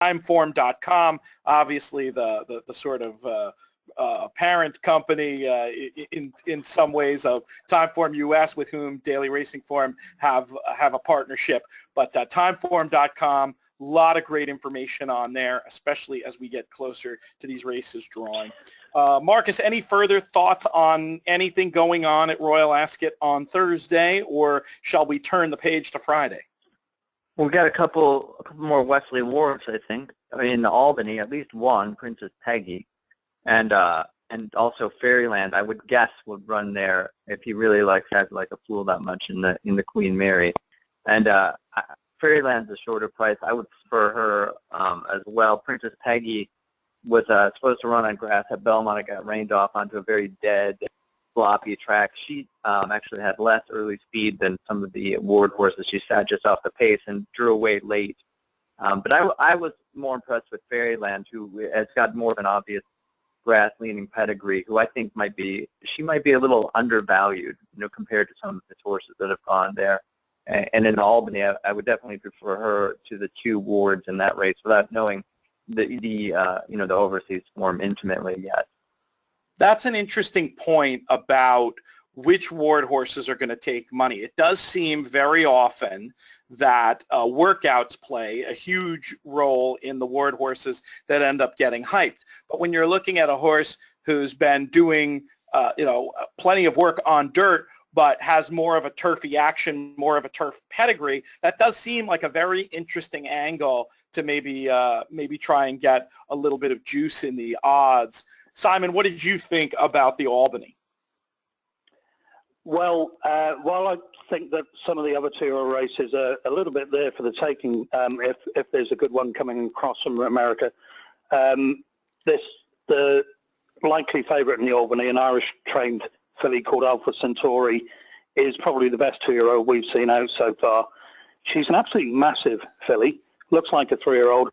Timeform.com, obviously the sort of parent company in some ways of Timeform US, with whom Daily Racing Form have a partnership. But Timeform.com, a lot of great information on there, especially as we get closer to these races drawing. Marcus, any further thoughts on anything going on at Royal Ascot on Thursday, or shall we turn the page to Friday? We've got a couple more Wesley Wards, I think. In Albany, at least one, Princess Peggy, and also Fairyland, I would guess, would run there if he really has like a fool that much in the Queen Mary. And Fairyland's a shorter price. I would prefer her as well. Princess Peggy was supposed to run on grass at Belmont. It got rained off onto a very dead, sloppy track. She actually had less early speed than some of the Ward horses. She sat just off the pace and drew away late. But I was more impressed with Fairyland, who has got more of an obvious grass-leaning pedigree, who I think might be a little undervalued, compared to some of the horses that have gone there. And in Albany, I would definitely prefer her to the two Wards in that race, without knowing the overseas form intimately yet. That's an interesting point about which Ward horses are going to take money. It does seem very often that workouts play a huge role in the Ward horses that end up getting hyped. But when you're looking at a horse who's been doing plenty of work on dirt, but has more of a turfy action, more of a turf pedigree, that does seem like a very interesting angle to maybe try and get a little bit of juice in the odds. Simon, what did you think about the Albany? Well, while I think that some of the other two races are a little bit there for the taking, if there's a good one coming across from America, the likely favourite in the Albany, an Irish-trained filly called Alpha Centauri, is probably the best two-year-old we've seen out so far. She's an absolutely massive filly, looks like a three-year-old,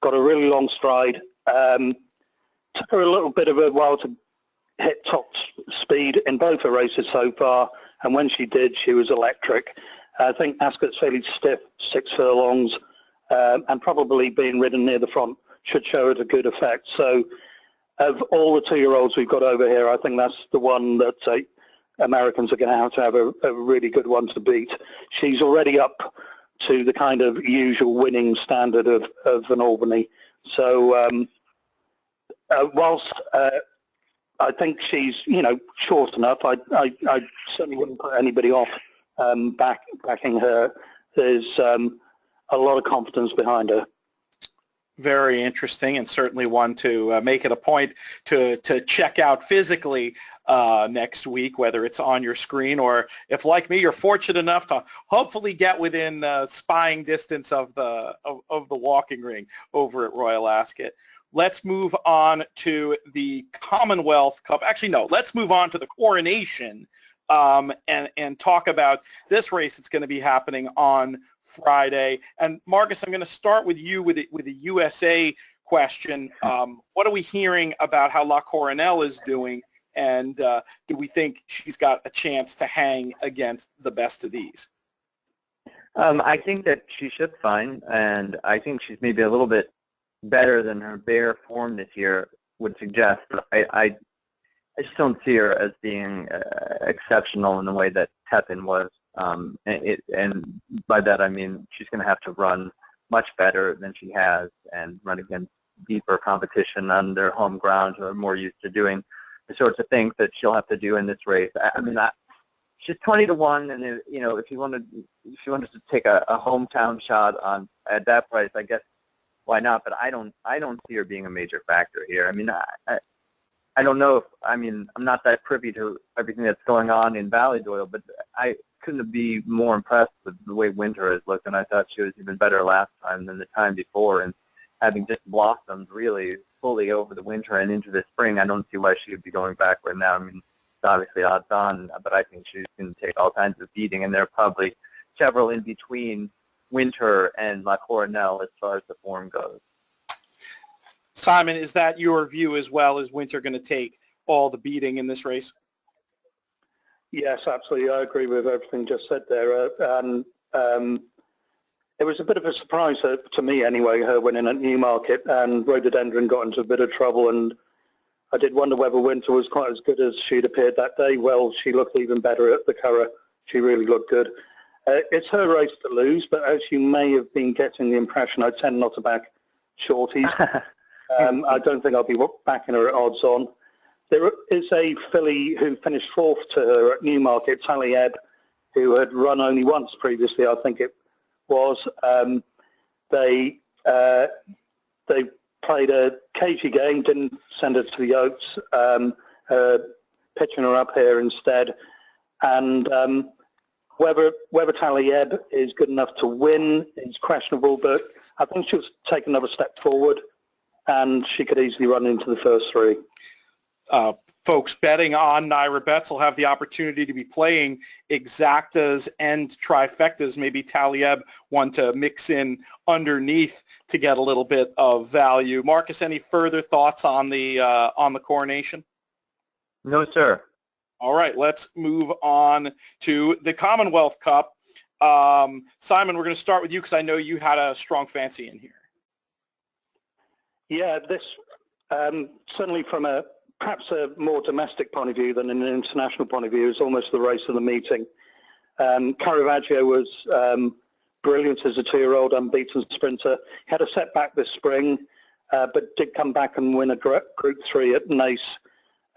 got a really long stride. Took her a little bit of a while to hit top speed in both her races so far, and when she did, she was electric. I think Ascot's fairly stiff, 6 furlongs, and probably being ridden near the front should show it a good effect. So of all the two-year-olds we've got over here, I think that's the one that Americans are going to have a really good one to beat. She's already up to the kind of usual winning standard of an Albany. So whilst I think she's, short enough, I certainly wouldn't put anybody off backing her. There's a lot of confidence behind her. Very interesting, and certainly one to make it a point to check out physically next week, whether it's on your screen or if, like me, you're fortunate enough to hopefully get within spying distance of the walking ring over at Royal Ascot. Let's move on to the Commonwealth Cup. Actually, no, let's move on to the Coronation and talk about this race that's going to be happening on Friday. And Marcus, I'm going to start with you with a USA question. What are we hearing about how La Coronelle is doing, and do we think she's got a chance to hang against the best of these? I think that she should fine, and I think she's maybe a little bit better than her bare form this year would suggest. I just don't see her as being exceptional in the way that Pepin was. And by that I mean she's going to have to run much better than she has and run against deeper competition on their home ground, who are more used to doing the sorts of things that she'll have to do in this race. I mean, she's 20-1, and if you wanted to take a hometown shot at that price, I guess why not? But I don't see her being a major factor here. I mean, I don't know if I'm not that privy to everything that's going on in Ballydoyle, but I couldn't be more impressed with the way Winter has looked, and I thought she was even better last time than the time before. And having just blossomed really fully over the winter and into the spring, I don't see why she would be going backward now. I mean, it's obviously odds on, but I think she's going to take all kinds of beating, and there are probably several in between Winter and La Coronelle as far as the form goes. Simon, is that your view as well? Is Winter going to take all the beating in this race? Yes, absolutely. I agree with everything just said there. It was a bit of a surprise to me anyway, her winning at Newmarket, and Rhododendron got into a bit of trouble, and I did wonder whether Winter was quite as good as she'd appeared that day. Well, she looked even better at the Curragh. She really looked good. It's her race to lose, but as you may have been getting the impression, I tend not to back shorties. I don't think I'll be backing her at odds on. There is a filly who finished fourth to her at Newmarket, Tally Ebb, who had run only once previously, I think it was. They played a cagey game, didn't send her to the Oaks, pitching her up here instead. And whether Tally Ebb is good enough to win is questionable, but I think she'll take another step forward, and she could easily run into the first three. Folks betting on Naira Bets will have the opportunity to be playing exactas and trifectas. Maybe Tally Ebb one to mix in underneath to get a little bit of value. Marcus, any further thoughts on the coronation? No, sir. All right, let's move on to the Commonwealth Cup. Simon, we're going to start with you because I know you had a strong fancy in here. Yeah, this certainly from perhaps a more domestic point of view than an international point of view is almost the race of the meeting. Caravaggio was brilliant as a 2-year-old unbeaten sprinter. He had a setback this spring, but did come back and win a Group 3 at Naas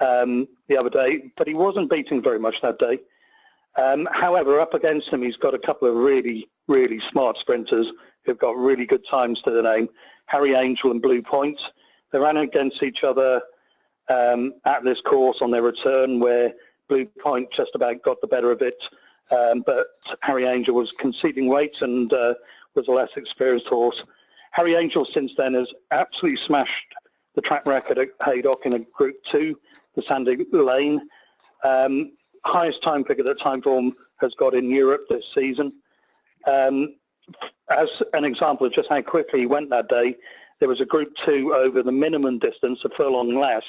the other day, but he wasn't beating very much that day. However, up against him, he's got a couple of really, really smart sprinters who've got really good times to their name. Harry Angel and Blue Point. They ran against each other at this course on their return, where Blue Point just about got the better of it, but Harry Angel was conceding weight and was a less experienced horse. Harry Angel since then has absolutely smashed the track record at Haydock in a Group 2, the Sandy Lane. Highest time figure that Timeform has got in Europe this season. As an example of just how quickly he went that day, there was a Group 2 over the minimum distance, a furlong less,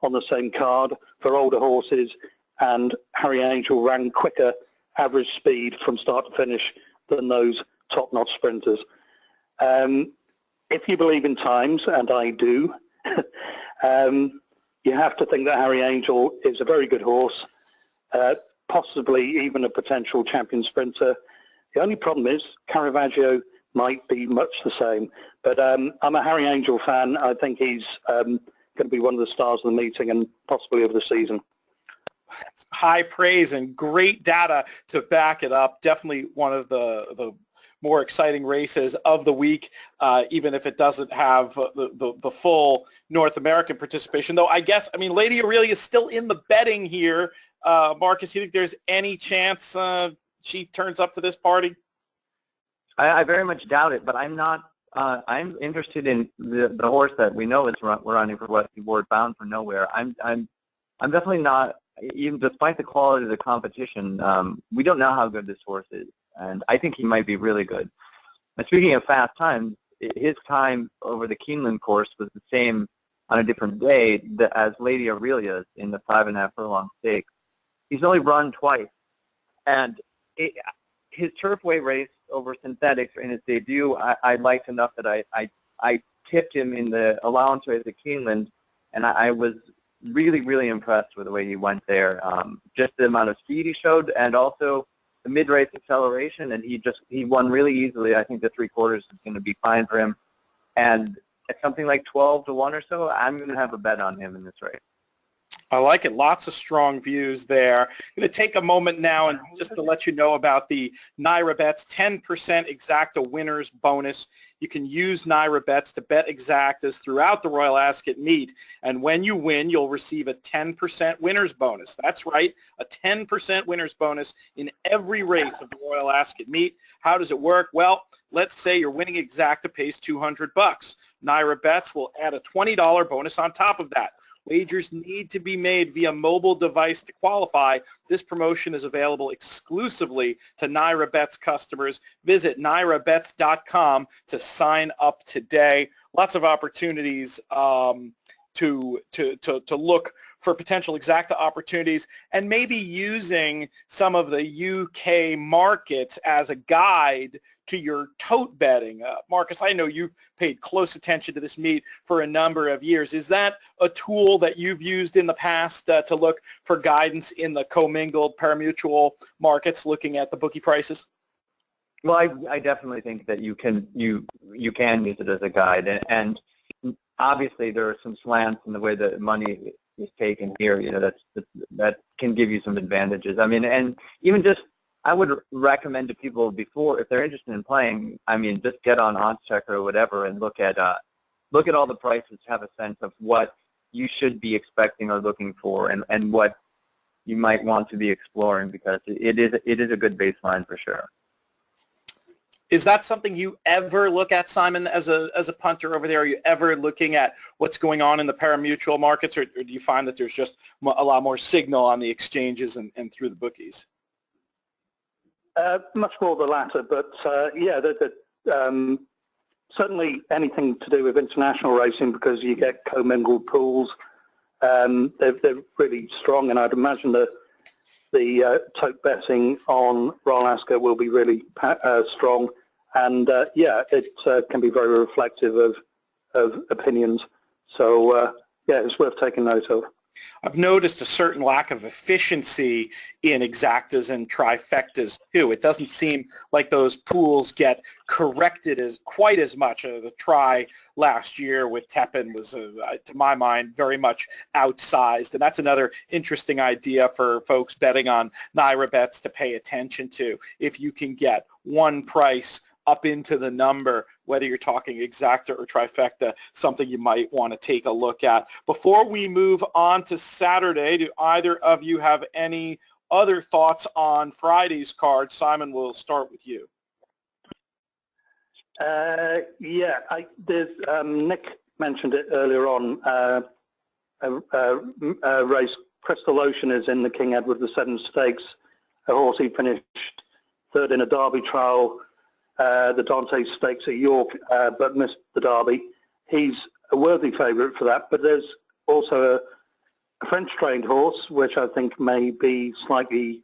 on the same card for older horses, and Harry Angel ran quicker average speed from start to finish than those top-notch sprinters. If you believe in times, and I do, you have to think that Harry Angel is a very good horse, possibly even a potential champion sprinter. The only problem is Caravaggio might be much the same. But I'm a Harry Angel fan. I think he's going to be one of the stars of the meeting and possibly of the season. High praise and great data to back it up. Definitely one of the more exciting races of the week, even if it doesn't have the full North American participation. Though I guess, I mean, Lady Aurelia is still in the betting here. Marcus, you think there's any chance she turns up to this party? I very much doubt it, but I'm not. I'm interested in the horse that we know is running for Westy Ward, Bound for Nowhere. I'm definitely not. Even despite the quality of the competition, we don't know how good this horse is, and I think he might be really good. And speaking of fast times, his time over the Keeneland course was the same on a different day as Lady Aurelia's in the 5.5 furlong stakes. He's only run twice, and his Turfway race over synthetics in his debut, I liked enough that I tipped him in the allowance race at Keeneland, and I was really, really impressed with the way he went there. Just the amount of speed he showed, and also the mid-race acceleration, and he won really easily. I think the 3/4 is going to be fine for him, and at something like 12-1 or so, I'm going to have a bet on him in this race. I like it. Lots of strong views there. I'm going to take a moment now and just to let you know about the Naira Bets 10% exacta winners bonus. You can use Naira Bets to bet exactas throughout the Royal Ascot meet. And when you win, you'll receive a 10% winners bonus. That's right, a 10% winners bonus in every race of the Royal Ascot meet. How does it work? Well, let's say your winning exacta pays $200. Naira Bets will add a $20 bonus on top of that. Wagers need to be made via mobile device to qualify. This promotion is available exclusively to Naira Bets customers. Visit nairabets.com to sign up today. Lots of opportunities to look for potential exacta opportunities, and maybe using some of the UK market as a guide to your tote betting. Marcus, I know you've paid close attention to this meet for a number of years. Is that a tool that you've used in the past to look for guidance in the commingled parimutuel markets, looking at the bookie prices? Well, I definitely think that you can use it as a guide, and obviously there are some slants in the way that money is taken here. You know, that can give you some advantages. I mean, and even just I would recommend to people before, if they're interested in playing, I mean, just get on OddsChecker or whatever and look at all the prices, have a sense of what you should be expecting or looking for, and what you might want to be exploring, because it is a good baseline for sure. Is that something you ever look at, Simon, as a punter over there? Are you ever looking at what's going on in the parimutuel markets, or do you find that there's just a lot more signal on the exchanges and through the bookies? Much more the latter, but yeah, certainly anything to do with international racing, because you get commingled pools. They're really strong, and I'd imagine that the tote betting on Royal Ascot will be really strong, and yeah, it can be very reflective of opinions. So yeah, it's worth taking note of. I've noticed a certain lack of efficiency in exactas and trifectas too. It doesn't seem like those pools get corrected quite as much. The try last year with Tepin was, to my mind, very much outsized, and that's another interesting idea for folks betting on Naira bets to pay attention to. If you can get one price up into the number, whether you're talking exacta or trifecta, something you might want to take a look at. Before we move on to Saturday, do either of you have any other thoughts on Friday's card? Simon, we'll start with you. Yeah, Nick mentioned it earlier on. A race, Crystal Ocean, is in the King Edward VII Stakes. A horse he finished third in a Derby trial, the Dante Stakes at York, but missed the Derby. He's a worthy favourite for that, but there's also a French-trained horse, which I think may be slightly